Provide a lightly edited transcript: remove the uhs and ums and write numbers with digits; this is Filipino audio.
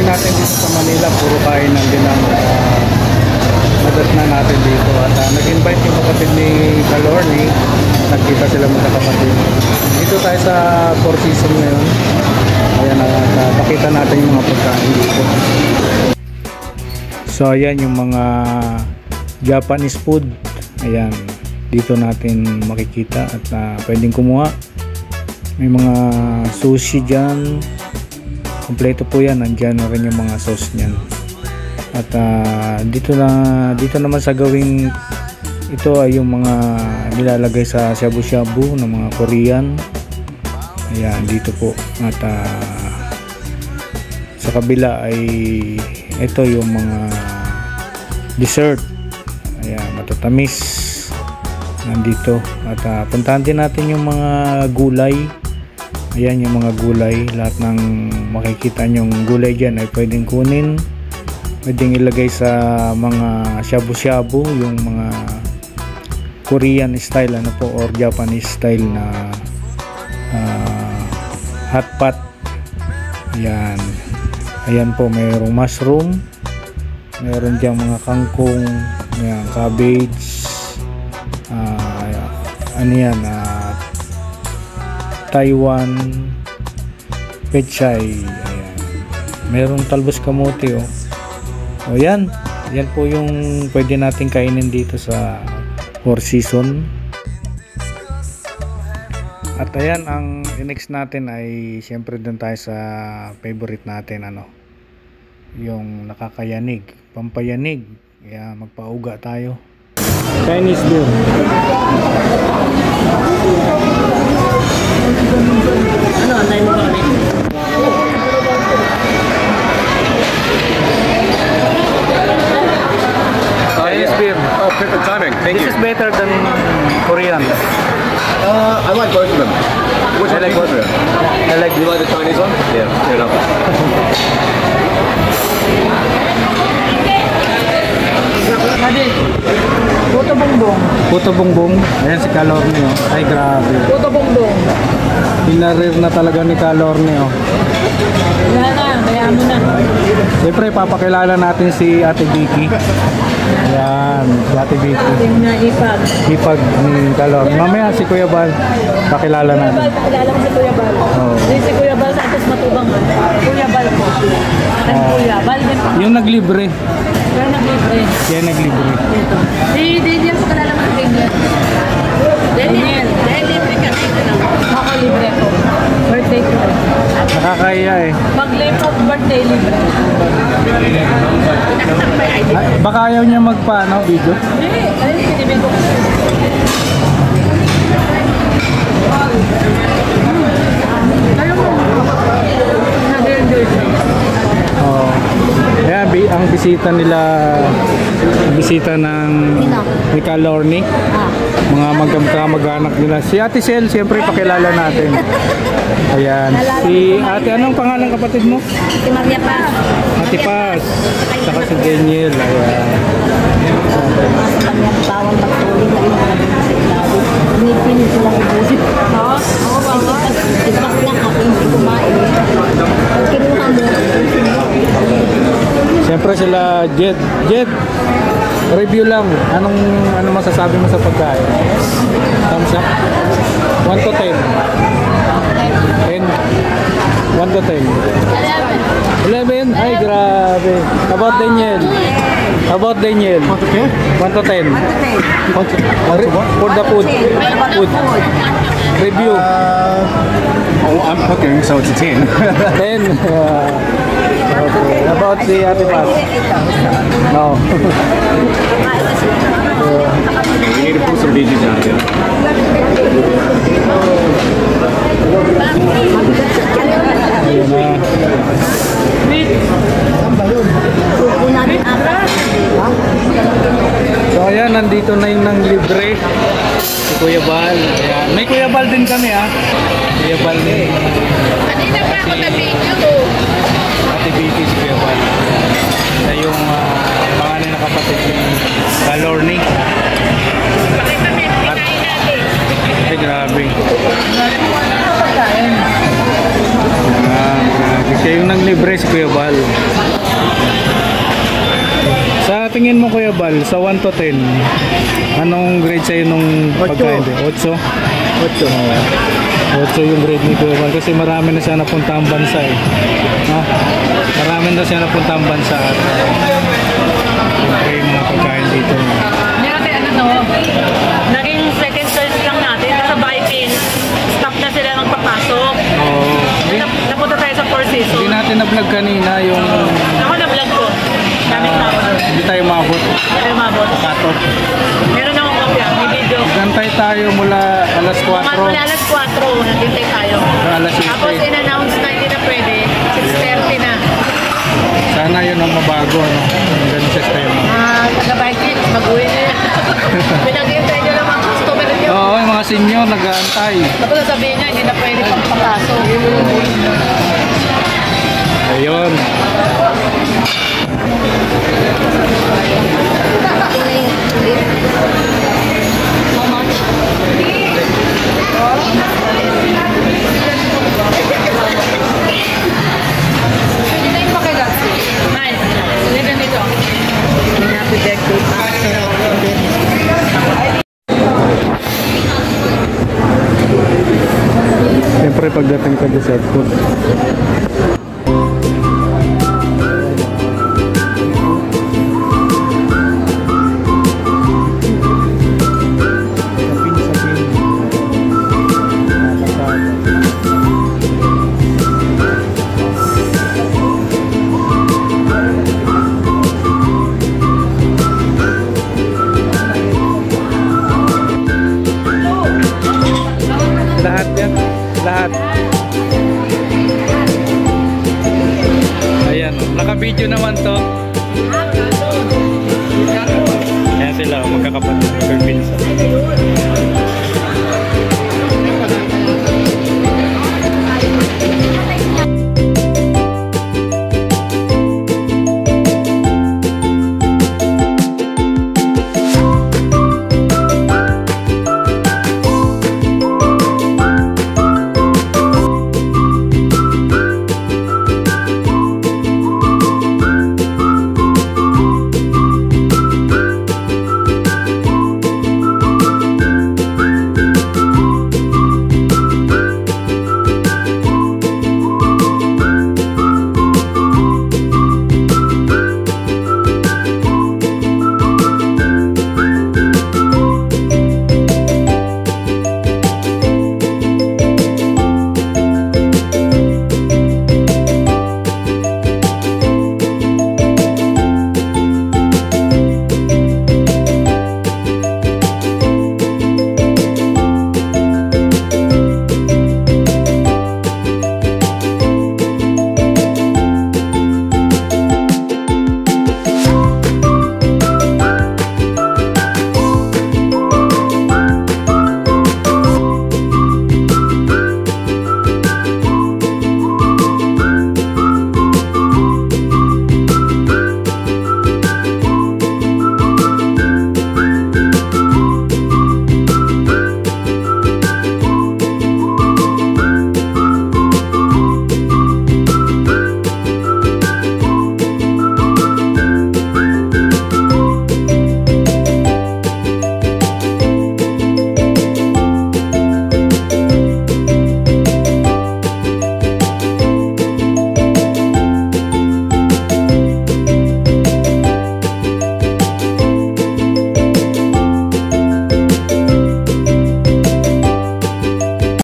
natin dito sa Manila, puro kainan din ang nadatnan natin dito. At nag-invite yung kapatid ni Kalorny, nagkita sila magkakapatid. Dito tayo sa Four Seasons ngayon. Ayan, pakita natin yung mga pagkain dito. So ayan yung mga Japanese food. Ayan, dito natin makikita at pwedeng kumuha. May mga sushi dyan, kompleto po yan, nandyan na rin yung mga sauce nyan. At dito naman sa gawing ito ay yung mga nilalagay sa shabu-shabu ng mga Korean. Ayan, dito po. At sa kabila ay ito yung mga dessert. Ayan, matatamis nandito. At puntahan din natin yung mga gulay. Ayan yung mga gulay, lahat ng makikita nyong gulay dyan ay pwedeng kunin, pwedeng ilagay sa mga shabu-shabu, yung mga Korean style ano po, or Japanese style na hot pot. Ayan, ayan po, mayroong mushroom, mayroon dyan mga kangkong, ayan, cabbage, ano yan, Taiwan pechay. Ayan, merong talbos kamote o yan po yung pwede natin kainin dito sa Four Seasons. At ayan, ang next natin ay siyempre dun tayo sa favorite natin, yung nakakayanig, pampayanig. Kaya magpauga tayo. Chinese beer. Anay mo ba rin? Chinese beer. Oh, perfect timing. Thank This you. is better than Korean. I like both of them. Which one do you prefer? I like You like the Chinese one? Yeah, fair enough. Puto bongbong. Puto bongbong. Ayan si Kalorny Ay grabe. Puto bongbong. Pinarir na talaga ni Kalorny Wala na, kaya mo na. Siyempre papakilala natin si Ate Vicky. Ayan, si Ate Vicky. Yung naipag. Ipag ni Kalorny. Mamaya si Kuya Bal, pakilala Kuya natin. Bal, pakilala mo si Kuya Bal. Oo. Si Kuya Bal sa atas matubang. Kuya Bal po. Ang Kuya Bal din po. Yung naglibre. Pero naglibre. Yan naglibre. Dito. Si Daniel, pakilala mo si Daniel. Daniel. Dahil libre ka. Ako libre ko. Birthday ko. Nakakaya Mag-live of birthday libre. Baka ayaw niya video. Hindi. Ayun, pinibig ko. Ayaw mo. Nag-enjoy siya. Oh. Kaya ang bisita ng ni Kalorny, mga mag-anak nila. Si Ate Sel, siyempre pakilala natin. Ayan. Si Ate, anong pangalan kapatid mo? Si Maria Paz. Ate Paz. Saka si Daniel. Ayan. Bawang pagtuloy na rin natin. Nipin sila ubusin. Oo, bawang. Ipas na kami, hindi kumain. Kinuha mo. Siyempre sila Jed, review lang. Ano masasabi mo sa pagkain? Thumbs up? 1 to 10. 10. 1 to 10. 11? Ay, grabe. How about Daniel? 1 to 10. For the food. Review. I'm cooking, so it's a 10. 10. Okay. About si Ate Paz? No. We need to put some DJs out here. Ayun na. So ayan, nandito na yung nang libre si Kuya Bal. Ayan. May Kuya Bal din kami Kuya Bal din. Kanina pa ako na-video. Ate Vicky si Kuya Bal. Na yung pangalan na kapatid ni Kalorny. Pakita mo yung kinain natin. Ay grabe. Grabe. Siya yung nang libre si Kuya Bal. tingin mo Kuya Bal, sa 1 to 10, anong grade sa'yo nung pagkain? 8? 8 yung grade ni Kuya Bal kasi marami na siya napunta ang bansa eh. No? Marami na siya napunta ang bansa at yung mga pagkain dito. Hindi natin naging second choice lang natin sa Vikings. Stop na sila magpapasok. Oo. Napunta tayo sa Four Hindi Seasons. natin na-vlog kanina yung Ako na-vlog ko. Daming tao. hindi tayo maabot. Tayo mabot. Kato. Meron akong kopya. May video. Gantay tayo mula alas 4 Mula alas 4, nagintay tayo. alas 7. Tapos in-announce na hindi na pwede. 6:30 na. Sana yun ang mabago. No? Ang ganun sa style mo. Taga-Vikings, mag-uwi na yan. Pinaghintay nyo lang mga customer nyo. Oo, yung mga senior nag-aantay. Tapos sasabihin niya, hindi na pwede pagpapasok. Ayun. How much? Pwede na yung pakilatsi. Nice. Sige ganito. Happy birthday. Siyempre pagdating ka dessert food. Lahat yan. Lahat. Ayan. Naka-video naman to. Ayan sila. Magkakapatid. Magkakapinsa.